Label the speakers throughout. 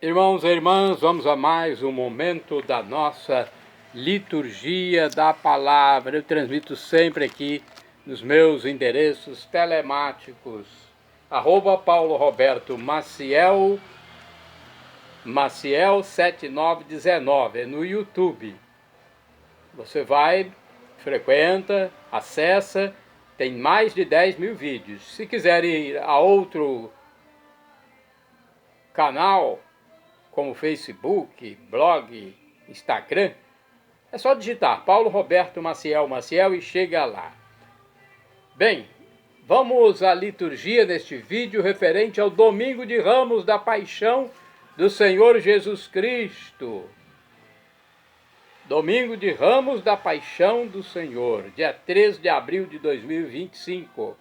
Speaker 1: Irmãos e irmãs, vamos a mais um momento da nossa liturgia da palavra. Eu transmito sempre aqui nos meus endereços telemáticos, @Paulo Roberto Maciel 7919, é no YouTube. Você vai, frequenta, acessa, tem mais de 10 mil vídeos. Se quiser ir a outro canal, como Facebook, blog, Instagram, é só digitar Paulo Roberto Maciel e chega lá. Bem, vamos à liturgia neste vídeo referente ao Domingo de Ramos da Paixão do Senhor Jesus Cristo. Domingo de Ramos da Paixão do Senhor, dia 13 de abril de 2025.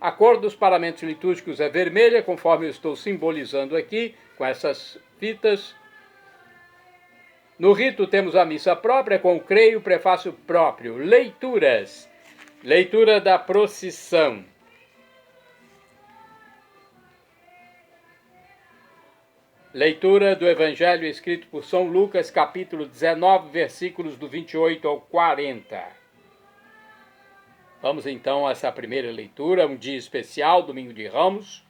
Speaker 1: A cor dos paramentos litúrgicos é vermelha, conforme eu estou simbolizando aqui, com essas fitas. No rito temos a missa própria, com o creio, prefácio próprio. Leituras. Leitura da procissão. Leitura do Evangelho escrito por São Lucas, capítulo 19, versículos do 28 ao 40. Vamos então a essa primeira leitura, um dia especial, Domingo de Ramos,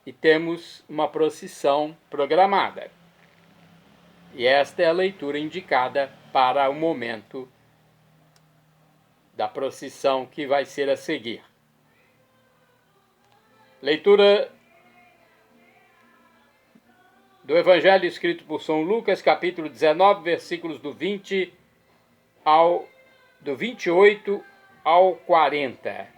Speaker 1: e temos uma procissão programada. E esta é a leitura indicada para o momento da procissão que vai ser a seguir. Leitura do Evangelho escrito por São Lucas, capítulo 19, versículos do 28 ao 40.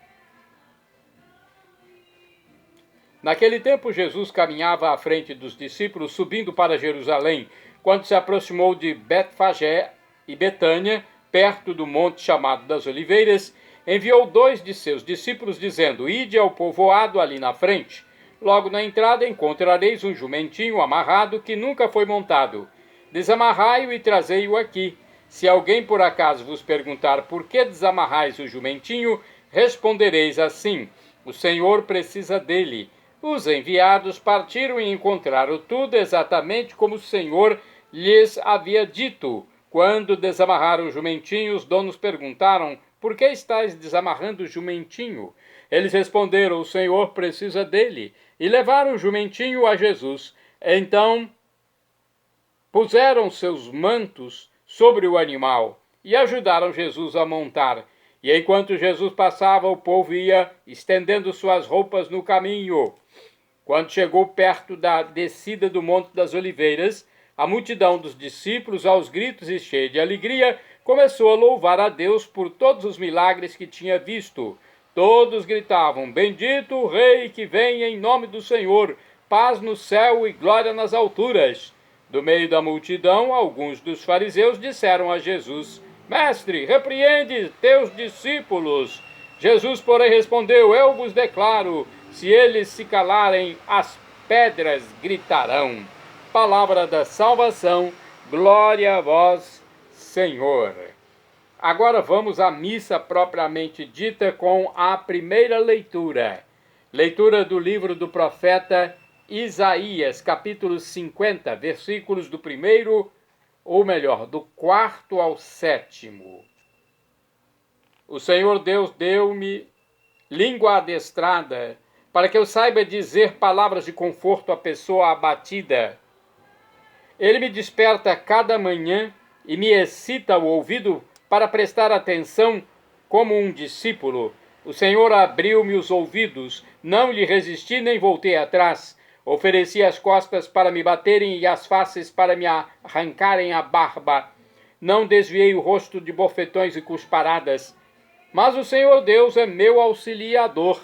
Speaker 1: Naquele tempo, Jesus caminhava à frente dos discípulos, subindo para Jerusalém. Quando se aproximou de Betfagé e Betânia, perto do monte chamado das Oliveiras, enviou 2 de seus discípulos, dizendo: Ide ao povoado ali na frente. Logo na entrada encontrareis um jumentinho amarrado que nunca foi montado. Desamarrai-o e trazei-o aqui. Se alguém por acaso vos perguntar por que desamarrais o jumentinho, respondereis assim: o Senhor precisa dele. Os enviados partiram e encontraram tudo exatamente como o Senhor lhes havia dito. Quando desamarraram o jumentinho, os donos perguntaram: por que estáis desamarrando o jumentinho? Eles responderam: o Senhor precisa dele. E levaram o jumentinho a Jesus. Então puseram seus mantos sobre o animal e ajudaram Jesus a montar. E enquanto Jesus passava, o povo ia estendendo suas roupas no caminho. Quando chegou perto da descida do Monte das Oliveiras, a multidão dos discípulos, aos gritos e cheia de alegria, começou a louvar a Deus por todos os milagres que tinha visto. Todos gritavam: Bendito o Rei que vem em nome do Senhor, paz no céu e glória nas alturas. Do meio da multidão, alguns dos fariseus disseram a Jesus: Mestre, repreende teus discípulos. Jesus, porém, respondeu: Eu vos declaro, se eles se calarem, as pedras gritarão. Palavra da salvação, glória a vós, Senhor. Agora vamos à missa propriamente dita com a primeira leitura. Leitura do livro do profeta Isaías, capítulo 50, versículos do 1º, ou melhor, do 4º ao 7º. O Senhor Deus deu-me língua adestrada, para que eu saiba dizer palavras de conforto à pessoa abatida. Ele me desperta cada manhã e me excita o ouvido para prestar atenção como um discípulo. O Senhor abriu-me os ouvidos, não lhe resisti nem voltei atrás. Ofereci as costas para me baterem e as faces para me arrancarem a barba. Não desviei o rosto de bofetões e cusparadas. Mas o Senhor Deus é meu auxiliador.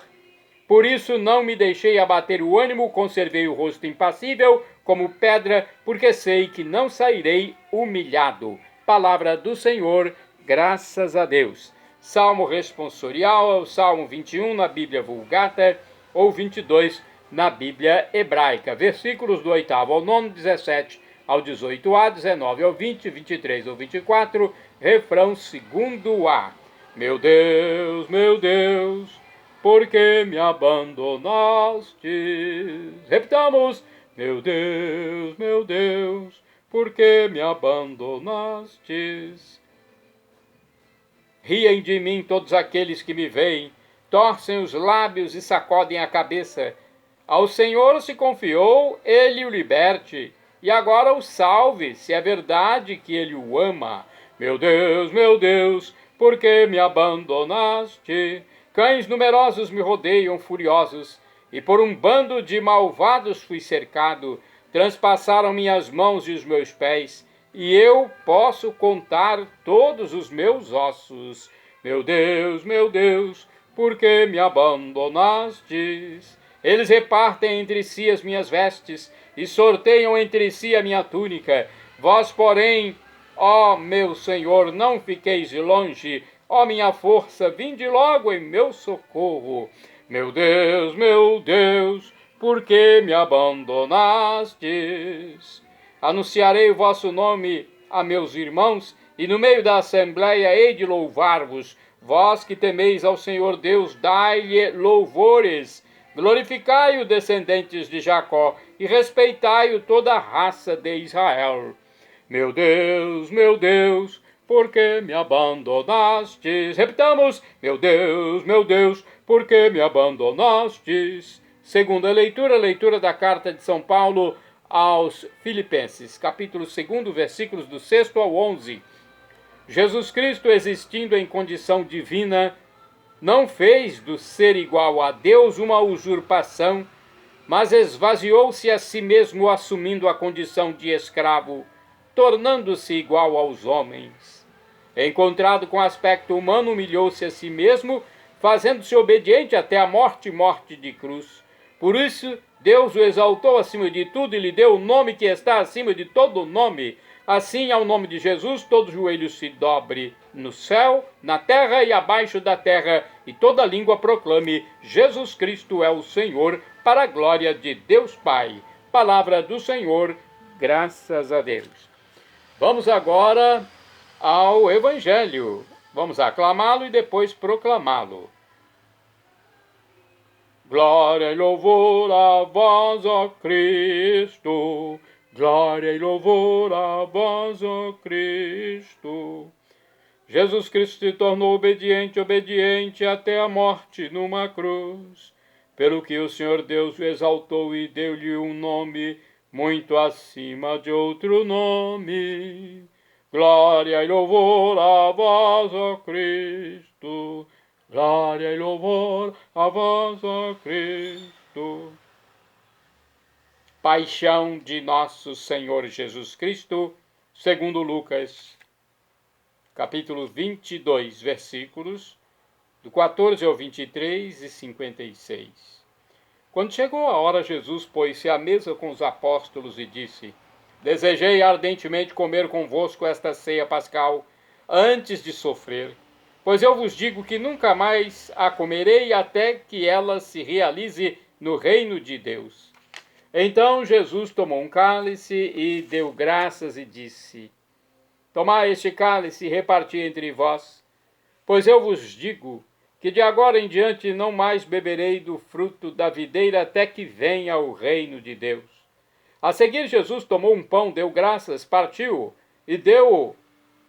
Speaker 1: Por isso não me deixei abater o ânimo, conservei o rosto impassível como pedra, porque sei que não sairei humilhado. Palavra do Senhor, graças a Deus. Salmo responsorial é o Salmo 21 na Bíblia Vulgata, ou 22 na Bíblia Hebraica. Versículos do 8º ao 9º, 17 ao 18a, 19 ao 20, 23 ao 24, refrão 2º. Meu Deus, por que me abandonaste? Repitamos. meu Deus, por que me abandonastes? Riem de mim todos aqueles que me veem, torcem os lábios e sacodem a cabeça. Ao Senhor se confiou, ele o liberte, e agora o salve, se é verdade que ele o ama. Meu Deus, por que me abandonaste? Cães numerosos me rodeiam furiosos, e por um bando de malvados fui cercado. Transpassaram minhas mãos e os meus pés, e eu posso contar todos os meus ossos. Meu Deus, por que me abandonastes? Eles repartem entre si as minhas vestes e sorteiam entre si a minha túnica. Vós, porém, ó meu Senhor, não fiqueis longe. Ó minha força, vinde logo em meu socorro. Meu Deus, por que me abandonastes? Anunciarei o vosso nome a meus irmãos, e no meio da assembleia hei de louvar-vos. Vós que temeis ao Senhor Deus, dai-lhe louvores. Glorificai-o, descendentes de Jacó, e respeitai-o toda a raça de Israel. Meu Deus, por que me abandonastes? Repitamos, meu Deus, por que me abandonastes? Segunda leitura da carta de São Paulo aos Filipenses, capítulo 2, versículos do 6 ao 11. Jesus Cristo, existindo em condição divina, não fez do ser igual a Deus uma usurpação, mas esvaziou-se a si mesmo, assumindo a condição de escravo, tornando-se igual aos homens. Encontrado com aspecto humano, humilhou-se a si mesmo, fazendo-se obediente até a morte de cruz. Por isso, Deus o exaltou acima de tudo e lhe deu o nome que está acima de todo nome. Assim, ao nome de Jesus, todo joelho se dobre no céu, na terra e abaixo da terra, e toda língua proclame: Jesus Cristo é o Senhor, para a glória de Deus Pai. Palavra do Senhor, graças a Deus. Vamos agora ao Evangelho. Vamos aclamá-lo e depois proclamá-lo. Glória e louvor a vós, ó Cristo. Glória e louvor a vós, ó Cristo. Jesus Cristo se tornou obediente até a morte numa cruz, pelo que o Senhor Deus o exaltou e deu-lhe um nome muito acima de outro nome. Glória e louvor a vós, ó Cristo. Glória e louvor a vós, ó Cristo. Paixão de nosso Senhor Jesus Cristo, segundo Lucas, capítulo 22, versículos do 14 ao 23 e 56. Quando chegou a hora, Jesus pôs-se à mesa com os apóstolos e disse: Desejei ardentemente comer convosco esta ceia pascal antes de sofrer, pois eu vos digo que nunca mais a comerei até que ela se realize no reino de Deus. Então Jesus tomou um cálice e deu graças e disse: Tomai este cálice e reparti entre vós, pois eu vos digo que de agora em diante não mais beberei do fruto da videira até que venha o reino de Deus. A seguir, Jesus tomou um pão, deu graças, partiu-o e deu-o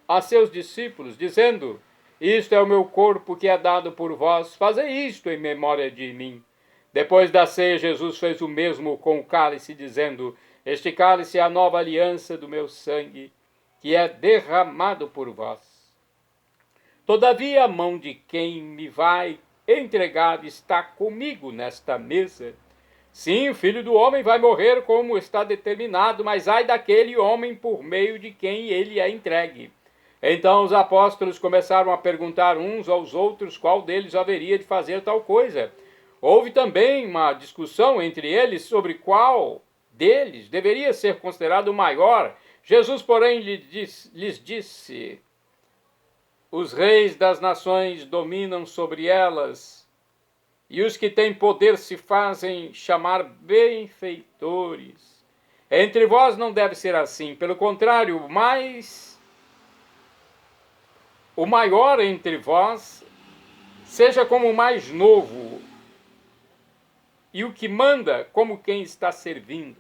Speaker 1: a seus discípulos, dizendo: Isto é o meu corpo que é dado por vós, fazei isto em memória de mim. Depois da ceia, Jesus fez o mesmo com o cálice, dizendo: Este cálice é a nova aliança do meu sangue, que é derramado por vós. Todavia, a mão de quem me vai entregar está comigo nesta mesa. Sim, o Filho do Homem vai morrer como está determinado, mas ai daquele homem por meio de quem ele é entregue. Então os apóstolos começaram a perguntar uns aos outros qual deles haveria de fazer tal coisa. Houve também uma discussão entre eles sobre qual deles deveria ser considerado o maior. Jesus, porém, lhes disse: Os reis das nações dominam sobre elas, e os que têm poder se fazem chamar benfeitores. Entre vós não deve ser assim, pelo contrário, o maior entre vós seja como o mais novo, e o que manda como quem está servindo.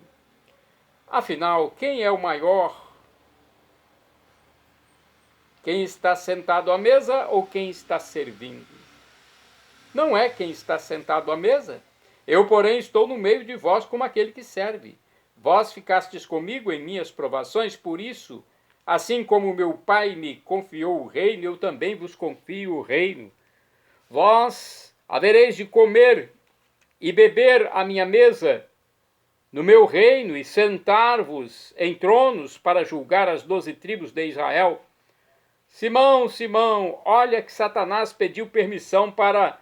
Speaker 1: Afinal, quem é o maior? Quem está sentado à mesa ou quem está servindo? Não é quem está sentado à mesa. Eu, porém, estou no meio de vós como aquele que serve. Vós ficastes comigo em minhas provações, por isso, assim como meu Pai me confiou o reino, eu também vos confio o reino. Vós havereis de comer e beber à minha mesa no meu reino e sentar-vos em tronos para julgar as 12 tribos de Israel. Simão, Simão, olha que Satanás pediu permissão para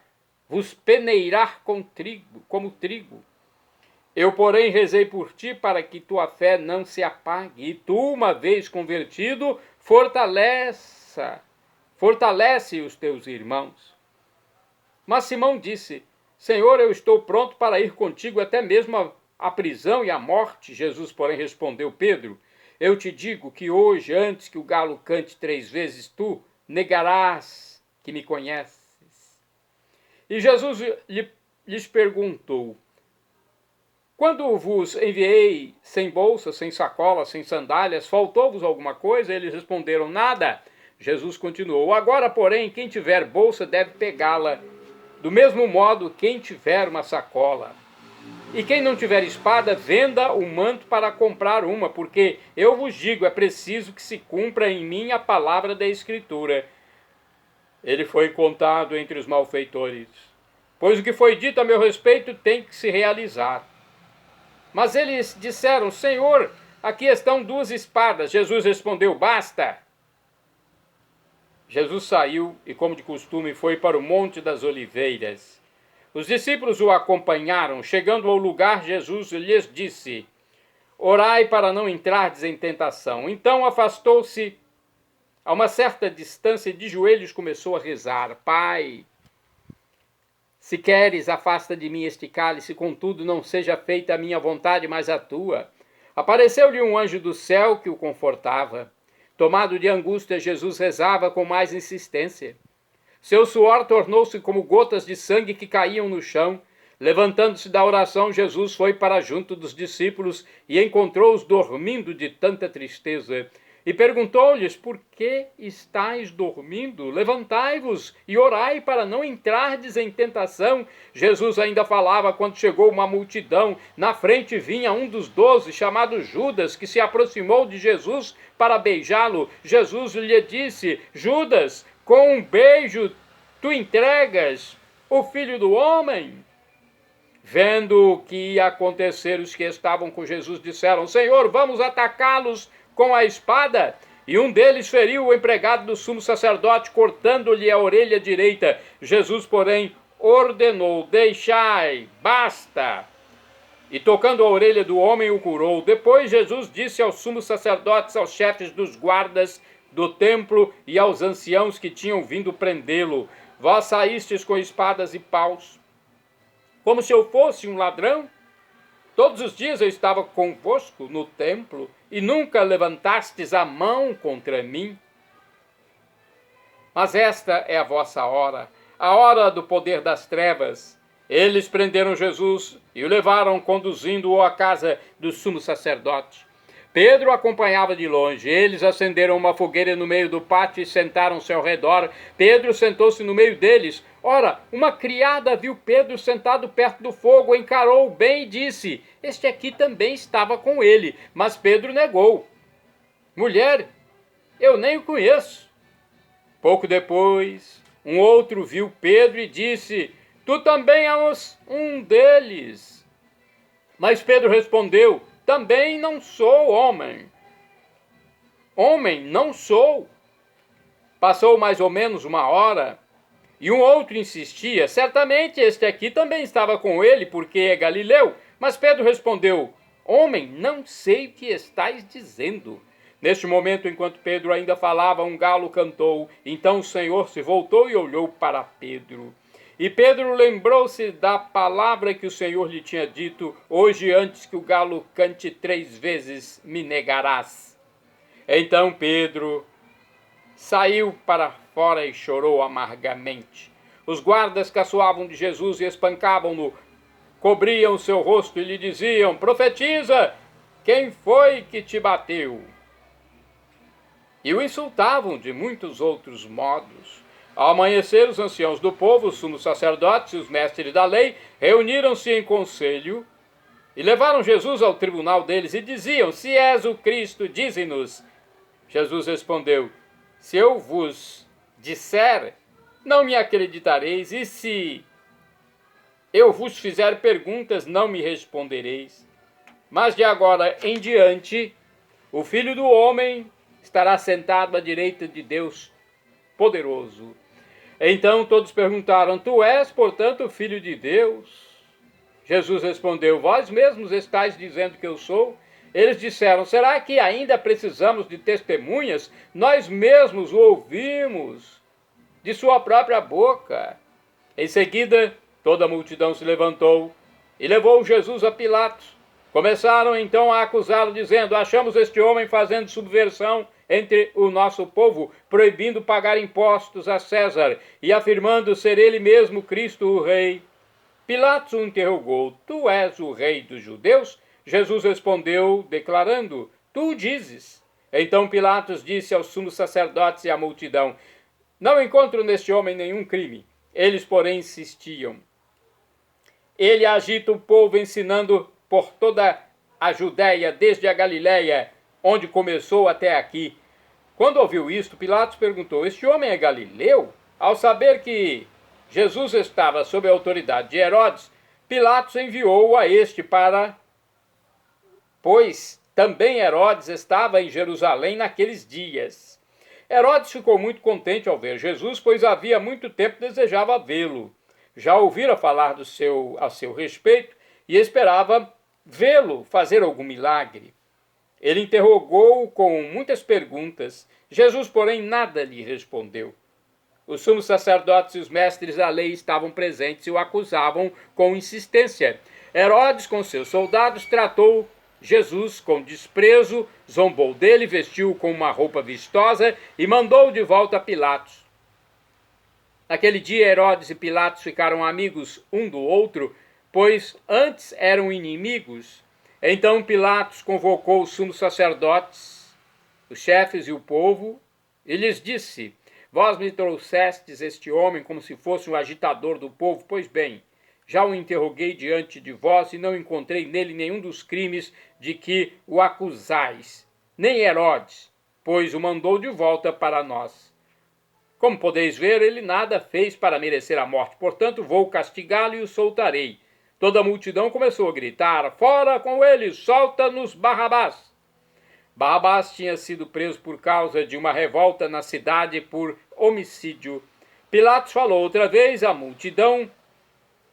Speaker 1: vos peneirar como trigo. Eu, porém, rezei por ti para que tua fé não se apague, e tu, uma vez convertido, fortalece os teus irmãos. Mas Simão disse: Senhor, eu estou pronto para ir contigo até mesmo à prisão e à morte. Jesus, porém, respondeu: Pedro, eu te digo que hoje, antes que o galo cante 3 vezes, tu negarás que me conheces. E Jesus lhes perguntou: quando vos enviei sem bolsa, sem sacola, sem sandálias, faltou-vos alguma coisa? Eles responderam: nada. Jesus continuou: agora, porém, quem tiver bolsa deve pegá-la. Do mesmo modo, quem tiver uma sacola. E quem não tiver espada, venda o manto para comprar uma, porque eu vos digo, é preciso que se cumpra em mim a palavra da Escritura. Ele foi contado entre os malfeitores, pois o que foi dito a meu respeito tem que se realizar. Mas eles disseram: Senhor, aqui estão 2 espadas. Jesus respondeu: basta. Jesus saiu e, como de costume, foi para o Monte das Oliveiras. Os discípulos o acompanharam. Chegando ao lugar, Jesus lhes disse: orai para não entrardes em tentação. Então afastou-se a uma certa distância e de joelhos começou a rezar: Pai, se queres, afasta de mim este cálice, contudo não seja feita a minha vontade, mas a tua. Apareceu-lhe um anjo do céu que o confortava. Tomado de angústia, Jesus rezava com mais insistência. Seu suor tornou-se como gotas de sangue que caíam no chão. Levantando-se da oração, Jesus foi para junto dos discípulos e encontrou-os dormindo de tanta tristeza. E perguntou-lhes: por que estáis dormindo? Levantai-vos e orai para não entrardes em tentação. Jesus ainda falava quando chegou uma multidão. Na frente vinha um dos 12, chamado Judas, que se aproximou de Jesus para beijá-lo. Jesus lhe disse: Judas, com um beijo tu entregas o Filho do Homem? Vendo o que ia acontecer, os que estavam com Jesus disseram: Senhor, vamos atacá-los com a espada. E um deles feriu o empregado do sumo sacerdote, cortando-lhe a orelha direita. Jesus, porém, ordenou: deixai, basta. E tocando a orelha do homem, o curou. Depois Jesus disse aos sumos sacerdotes, aos chefes dos guardas do templo e aos anciãos que tinham vindo prendê-lo: vós saístes com espadas e paus, como se eu fosse um ladrão? Todos os dias eu estava convosco no templo e nunca levantastes a mão contra mim. Mas esta é a vossa hora, a hora do poder das trevas. Eles prenderam Jesus e o levaram, conduzindo-o à casa do sumo sacerdote. Pedro acompanhava de longe. Eles acenderam uma fogueira no meio do pátio e sentaram-se ao redor. Pedro sentou-se no meio deles. Ora, uma criada viu Pedro sentado perto do fogo, encarou-o bem e disse: este aqui também estava com ele. Mas Pedro negou: mulher, eu nem o conheço. Pouco depois, um outro viu Pedro e disse: tu também és um deles. Mas Pedro respondeu: também não sou homem. Homem não sou. Passou mais ou menos uma hora, e um outro insistia: certamente este aqui também estava com ele, porque é galileu. Mas Pedro respondeu: homem, não sei o que estais dizendo. Neste momento, enquanto Pedro ainda falava, um galo cantou. Então o Senhor se voltou e olhou para Pedro. E Pedro lembrou-se da palavra que o Senhor lhe tinha dito: hoje, antes que o galo cante 3 vezes, me negarás. Então Pedro saiu para fora e chorou amargamente. Os guardas caçoavam de Jesus e espancavam-no, cobriam seu rosto e lhe diziam: profetiza! quem foi que te bateu? E o insultavam de muitos outros modos. Ao amanhecer, os anciãos do povo, os sumos sacerdotes e os mestres da lei reuniram-se em conselho e levaram Jesus ao tribunal deles e diziam: se és o Cristo, dize-nos. Jesus respondeu: se eu vos disser, não me acreditareis, e se eu vos fizer perguntas, não me respondereis. Mas de agora em diante, o Filho do Homem estará sentado à direita de Deus poderoso. Então todos perguntaram: tu és, portanto, filho de Deus? Jesus respondeu: vós mesmos estáis dizendo que eu sou. Eles disseram: será que ainda precisamos de testemunhas? Nós mesmos o ouvimos de sua própria boca. Em seguida, toda a multidão se levantou e levou Jesus a Pilatos. Começaram então a acusá-lo, dizendo: achamos este homem fazendo subversão entre o nosso povo, proibindo pagar impostos a César e afirmando ser ele mesmo Cristo o rei. Pilatos o interrogou: tu és o rei dos judeus? Jesus respondeu, declarando: tu o dizes. Então Pilatos disse aos sumos sacerdotes e à multidão: não encontro neste homem nenhum crime. Eles, porém, insistiam. Ele agita o povo, ensinando por toda a Judéia, desde a Galiléia, onde começou até aqui. Quando ouviu isto, Pilatos perguntou: este homem é galileu? Ao saber que Jesus estava sob a autoridade de Herodes, Pilatos enviou-o a este pois também Herodes estava em Jerusalém naqueles dias. Herodes ficou muito contente ao ver Jesus, pois havia muito tempo desejava vê-lo. Já ouvira falar a seu respeito e esperava vê-lo fazer algum milagre. Ele interrogou-o com muitas perguntas. Jesus, porém, nada lhe respondeu. Os sumos sacerdotes e os mestres da lei estavam presentes e o acusavam com insistência. Herodes, com seus soldados, tratou Jesus com desprezo, zombou dele, vestiu-o com uma roupa vistosa e mandou-o de volta a Pilatos. Naquele dia, Herodes e Pilatos ficaram amigos um do outro, pois antes eram inimigos. Então Pilatos convocou os sumos sacerdotes, os chefes e o povo, e lhes disse: vós me trouxestes este homem como se fosse um agitador do povo. Pois bem, já o interroguei diante de vós e não encontrei nele nenhum dos crimes de que o acusais, nem Herodes, pois o mandou de volta para nós. Como podeis ver, ele nada fez para merecer a morte, portanto vou castigá-lo e o soltarei. Toda a multidão começou a gritar: fora com ele, solta-nos Barrabás. Barrabás tinha sido preso por causa de uma revolta na cidade por homicídio. Pilatos falou outra vez à multidão,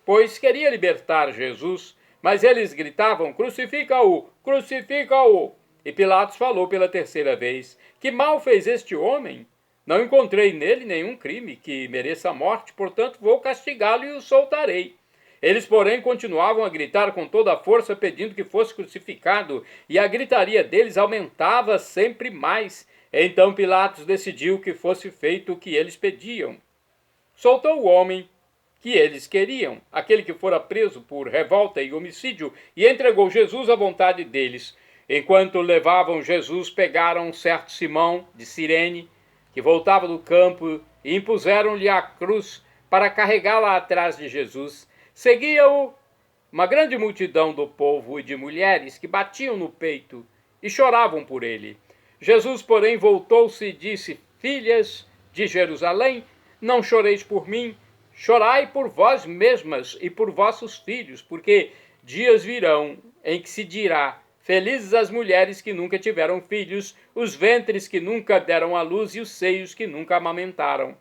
Speaker 1: pois queria libertar Jesus, mas eles gritavam: crucifica-o, crucifica-o. E Pilatos falou pela terceira vez: que mal fez este homem? Não encontrei nele nenhum crime que mereça a morte, portanto vou castigá-lo e o soltarei. Eles, porém, continuavam a gritar com toda a força, pedindo que fosse crucificado, e a gritaria deles aumentava sempre mais. Então Pilatos decidiu que fosse feito o que eles pediam. Soltou o homem que eles queriam, aquele que fora preso por revolta e homicídio, e entregou Jesus à vontade deles. Enquanto levavam Jesus, pegaram um certo Simão de Cirene, que voltava do campo, e impuseram-lhe a cruz para carregá-la atrás de Jesus. Seguia-o uma grande multidão do povo e de mulheres que batiam no peito e choravam por ele. Jesus, porém, voltou-se e disse: filhas de Jerusalém, não choreis por mim, chorai por vós mesmas e por vossos filhos, porque dias virão em que se dirá: felizes as mulheres que nunca tiveram filhos, os ventres que nunca deram à luz e os seios que nunca amamentaram.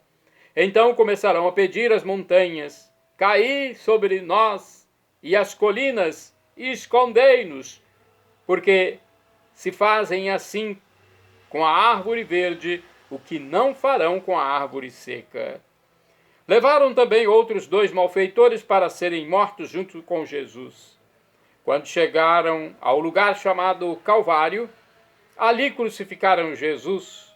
Speaker 1: Então começarão a pedir às montanhas: caí sobre nós, e as colinas, e escondei-nos, porque se fazem assim com a árvore verde, o que não farão com a árvore seca. Levaram também outros 2 malfeitores para serem mortos junto com Jesus. Quando chegaram ao lugar chamado Calvário, ali crucificaram Jesus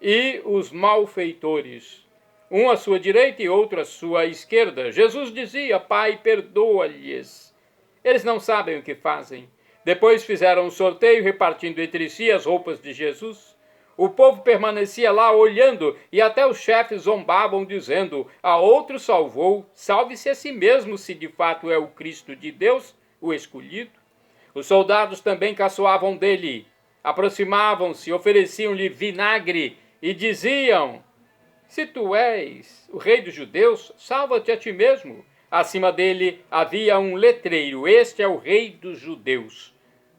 Speaker 1: e os malfeitores, um à sua direita e outro à sua esquerda. Jesus dizia: Pai, perdoa-lhes, eles não sabem o que fazem. Depois fizeram um sorteio, repartindo entre si as roupas de Jesus. O povo permanecia lá olhando e até os chefes zombavam, dizendo: a outro salvou, salve-se a si mesmo, se de fato é o Cristo de Deus, o escolhido. Os soldados também caçoavam dele, aproximavam-se, ofereciam-lhe vinagre e diziam: se tu és o rei dos judeus, salva-te a ti mesmo. Acima dele havia um letreiro: este é o rei dos judeus.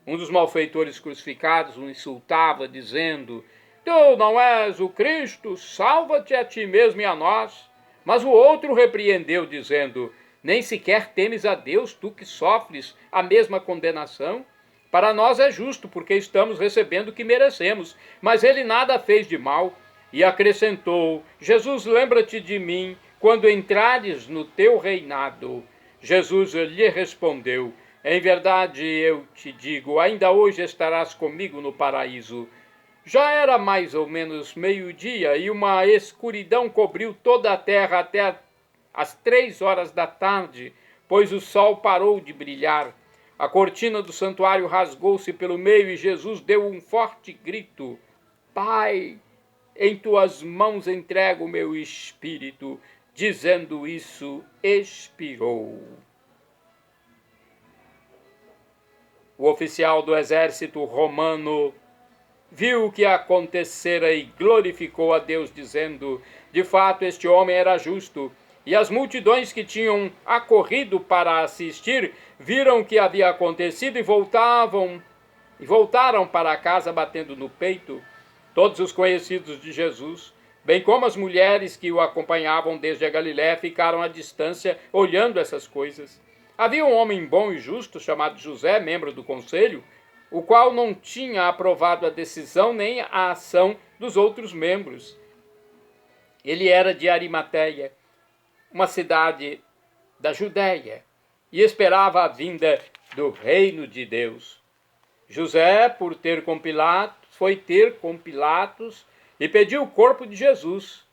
Speaker 1: Um dos malfeitores crucificados o insultava, dizendo: tu não és o Cristo, salva-te a ti mesmo e a nós. Mas o outro repreendeu, dizendo: nem sequer temes a Deus, tu que sofres a mesma condenação? Para nós é justo, porque estamos recebendo o que merecemos. Mas ele nada fez de mal. E acrescentou: Jesus, lembra-te de mim quando entrares no teu reinado. Jesus lhe respondeu: em verdade eu te digo, ainda hoje estarás comigo no paraíso. Já era mais ou menos meio-dia e uma escuridão cobriu toda a terra até às 3 horas da tarde, pois o sol parou de brilhar. A cortina do santuário rasgou-se pelo meio e Jesus deu um forte grito: Pai, em tuas mãos entrego o meu espírito. Dizendo isso, expirou. O oficial do exército romano viu o que acontecera e glorificou a Deus, dizendo: de fato, este homem era justo. E as multidões que tinham acorrido para assistir viram o que havia acontecido e voltaram para casa batendo no peito. Todos os conhecidos de Jesus, bem como as mulheres que o acompanhavam desde a Galiléia, ficaram à distância olhando essas coisas. Havia um homem bom e justo chamado José, membro do conselho, o qual não tinha aprovado a decisão nem a ação dos outros membros. Ele era de Arimateia, uma cidade da Judéia, e esperava a vinda do reino de Deus. José, foi ter com Pilatos e pediu o corpo de Jesus.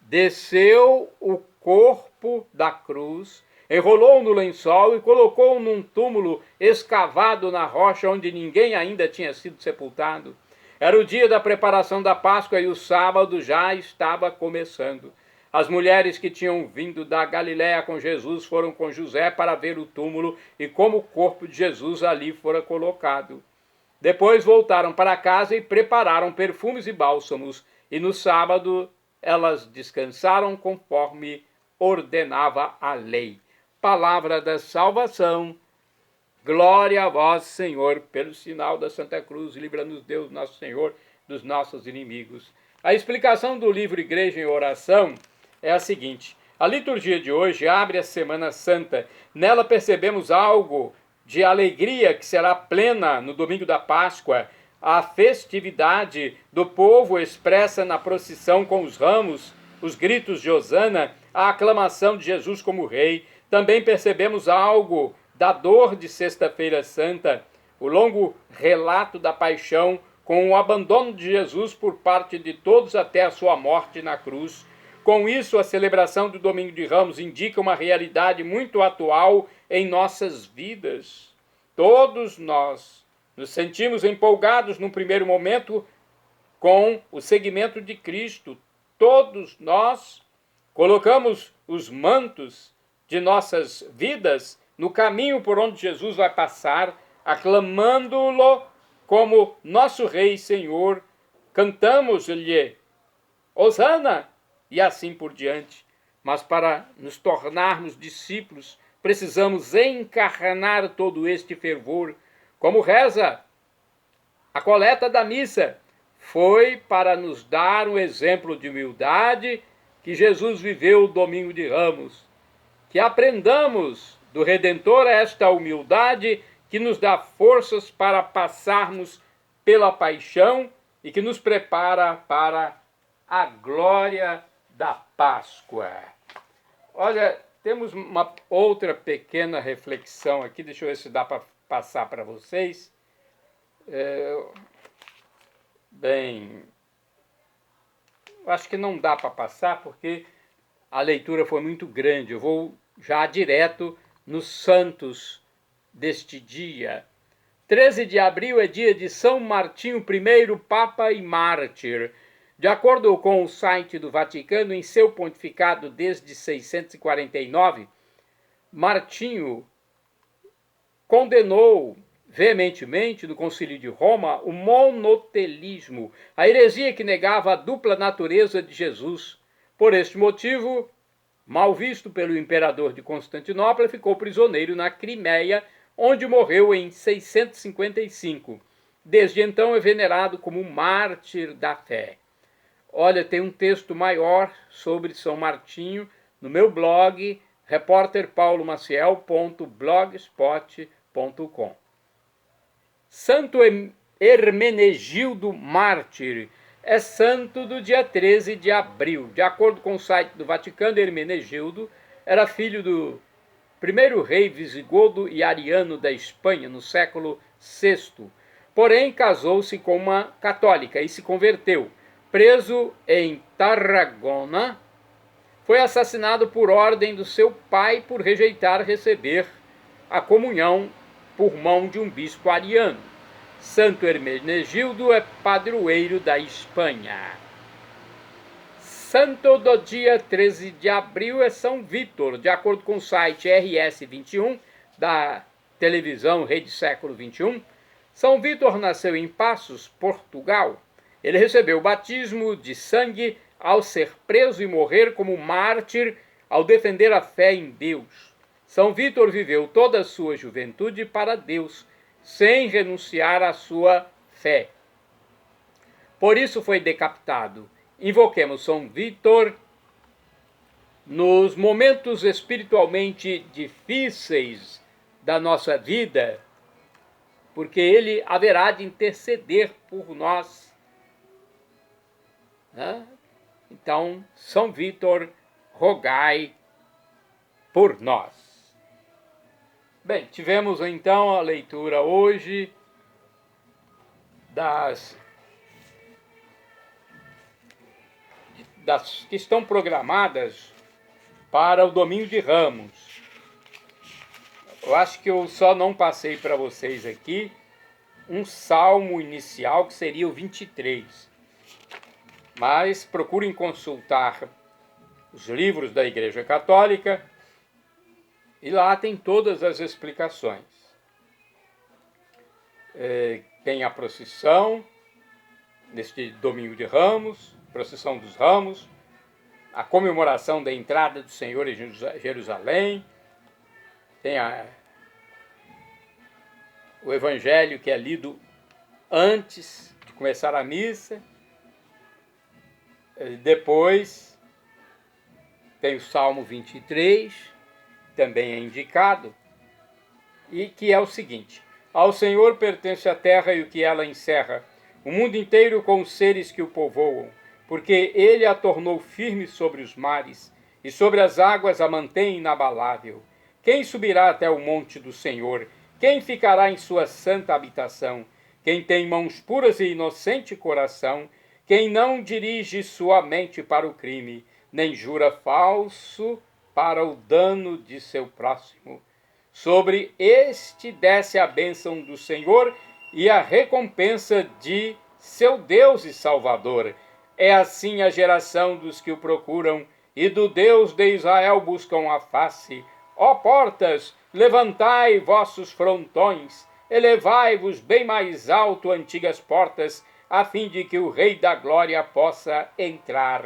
Speaker 1: Desceu o corpo da cruz, enrolou-o no lençol e colocou-o num túmulo escavado na rocha onde ninguém ainda tinha sido sepultado. Era o dia da preparação da Páscoa e o sábado já estava começando. As mulheres que tinham vindo da Galiléia com Jesus foram com José para ver o túmulo e como o corpo de Jesus ali fora colocado. Depois voltaram para casa e prepararam perfumes e bálsamos, e no sábado elas descansaram conforme ordenava a lei. Palavra da salvação. Glória a vós, Senhor, pelo sinal da Santa Cruz, livra-nos Deus, nosso Senhor, dos nossos inimigos. A explicação do livro Igreja em Oração é a seguinte: a liturgia de hoje abre a Semana Santa. Nela percebemos algo de alegria que será plena no domingo da Páscoa. A festividade do povo expressa na procissão com os ramos, os gritos de Hosana, a aclamação de Jesus como Rei. Também percebemos algo da dor de Sexta-feira Santa, o longo relato da paixão com o abandono de Jesus por parte de todos até a sua morte na cruz. Com isso, a celebração do Domingo de Ramos indica uma realidade muito atual em nossas vidas. Todos nós nos sentimos empolgados num primeiro momento com o seguimento de Cristo. Todos nós colocamos os mantos de nossas vidas no caminho por onde Jesus vai passar, aclamando-lo como nosso Rei e Senhor. Cantamos-lhe Hosana e assim por diante. Mas para nos tornarmos discípulos, precisamos encarnar todo este fervor. Como reza a coleta da missa, foi para nos dar um exemplo de humildade que Jesus viveu o Domingo de Ramos. Que aprendamos do Redentor esta humildade que nos dá forças para passarmos pela paixão e que nos prepara para a glória da Páscoa. Olha, temos uma outra pequena reflexão aqui, deixa eu ver se dá para passar para vocês. Bem, acho que não dá para passar porque a leitura foi muito grande. Eu vou já direto nos santos deste dia. 13 de abril é dia de São Martinho I, Papa e Mártir. De acordo com o site do Vaticano, em seu pontificado desde 649, Martinho condenou veementemente no Concílio de Roma o monotelismo, a heresia que negava a dupla natureza de Jesus. Por este motivo, mal visto pelo imperador de Constantinopla, ficou prisioneiro na Crimeia, onde morreu em 655. Desde então é venerado como mártir da fé. Olha, tem um texto maior sobre São Martinho no meu blog, repórterpaulomaciel.blogspot.com. Santo Hermenegildo Mártir é santo do dia 13 de abril. De acordo com o site do Vaticano, Hermenegildo era filho do primeiro rei visigodo e ariano da Espanha, no século VI. Porém, casou-se com uma católica e se converteu. Preso em Tarragona, foi assassinado por ordem do seu pai por rejeitar receber a comunhão por mão de um bispo ariano. Santo Hermenegildo é padroeiro da Espanha. Santo do dia 13 de abril é São Vítor. De acordo com o site RS21 da televisão Rede Século XXI, São Vítor nasceu em Passos, Portugal. Ele recebeu o batismo de sangue ao ser preso e morrer como mártir ao defender a fé em Deus. São Vítor viveu toda a sua juventude para Deus, sem renunciar à sua fé. Por isso foi decapitado. Invoquemos São Vítor nos momentos espiritualmente difíceis da nossa vida, porque ele haverá de interceder por nós. Então, São Vítor, rogai por nós. Bem, tivemos então a leitura hoje das que estão programadas para o Domingo de Ramos. Eu acho que eu só não passei para vocês aqui um salmo inicial, que seria o 23. Mas procurem consultar os livros da Igreja Católica, e lá tem todas as explicações. Tem a procissão, neste Domingo de Ramos, procissão dos Ramos, a comemoração da entrada do Senhor em Jerusalém, tem o Evangelho que é lido antes de começar a missa, depois tem o Salmo 23, também é indicado, e que é o seguinte: ao Senhor pertence a terra e o que ela encerra, o mundo inteiro com os seres que o povoam, porque ele a tornou firme sobre os mares, e sobre as águas a mantém inabalável. Quem subirá até o monte do Senhor? Quem ficará em sua santa habitação? Quem tem mãos puras e inocente coração, quem não dirige sua mente para o crime, nem jura falso para o dano de seu próximo. Sobre este desce a bênção do Senhor e a recompensa de seu Deus e Salvador. É assim a geração dos que o procuram, e do Deus de Israel buscam a face. Ó portas, levantai vossos frontões, elevai-vos bem mais alto, antigas portas, a fim de que o Rei da Glória possa entrar.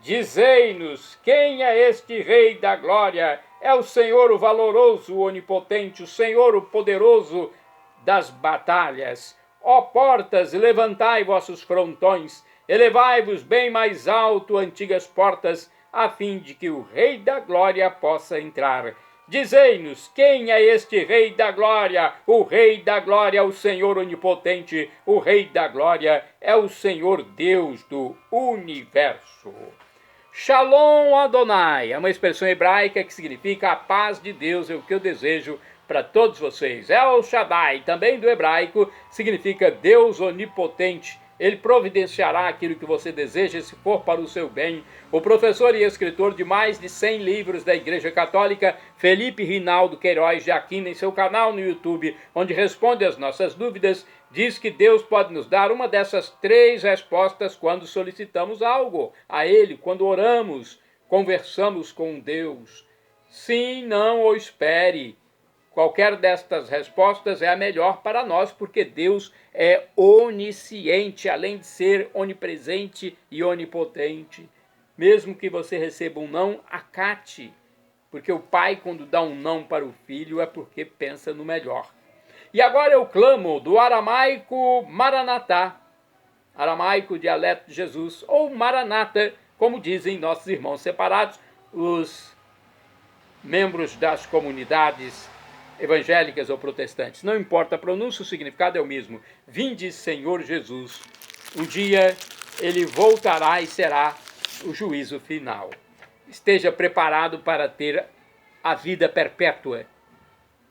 Speaker 1: Dizei-nos, quem é este Rei da Glória? É o Senhor, o valoroso, o onipotente, o Senhor, o poderoso das batalhas. Ó portas, levantai vossos frontões, elevai-vos bem mais alto, antigas portas, a fim de que o Rei da Glória possa entrar. Dizei-nos, quem é este Rei da Glória? O Rei da Glória é o Senhor onipotente, o Rei da Glória é o Senhor Deus do universo. Shalom Adonai é uma expressão hebraica que significa a paz de Deus, é o que eu desejo para todos vocês. El Shaddai, também do hebraico, significa Deus onipotente, Ele providenciará aquilo que você deseja, se for para o seu bem. O professor e escritor de mais de 100 livros da Igreja Católica, Felipe Rinaldo Queiroz de Aquino, em seu canal no YouTube, onde responde às nossas dúvidas, diz que Deus pode nos dar uma dessas 3 respostas quando solicitamos algo a Ele, quando oramos, conversamos com Deus. Sim, não ou espere. Qualquer destas respostas é a melhor para nós, porque Deus é onisciente, além de ser onipresente e onipotente. Mesmo que você receba um não, acate, porque o pai, quando dá um não para o filho, é porque pensa no melhor. E agora eu clamo do aramaico Maranatá, aramaico dialeto de Jesus, ou Maranata, como dizem nossos irmãos separados, os membros das comunidades evangélicas ou protestantes. Não importa a pronúncia, o significado é o mesmo. Vinde, Senhor Jesus. Um dia ele voltará e será o juízo final. Esteja preparado para ter a vida perpétua,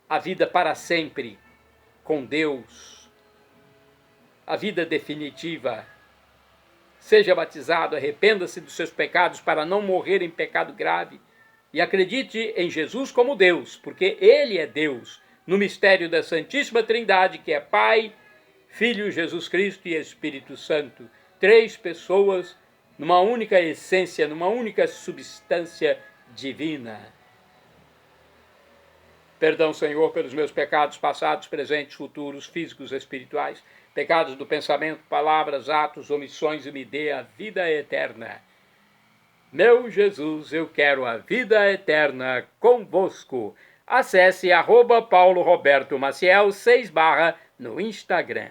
Speaker 1: a vida para sempre com Deus, a vida definitiva. Seja batizado, arrependa-se dos seus pecados para não morrer em pecado grave. E acredite em Jesus como Deus, porque Ele é Deus, no mistério da Santíssima Trindade, que é Pai, Filho, Jesus Cristo e Espírito Santo. 3 pessoas numa única essência, numa única substância divina. Perdão, Senhor, pelos meus pecados passados, presentes, futuros, físicos, espirituais, pecados do pensamento, palavras, atos, omissões, e me dê a vida eterna. Meu Jesus, eu quero a vida eterna convosco. Acesse @PauloRobertoMaciel 6/ no Instagram.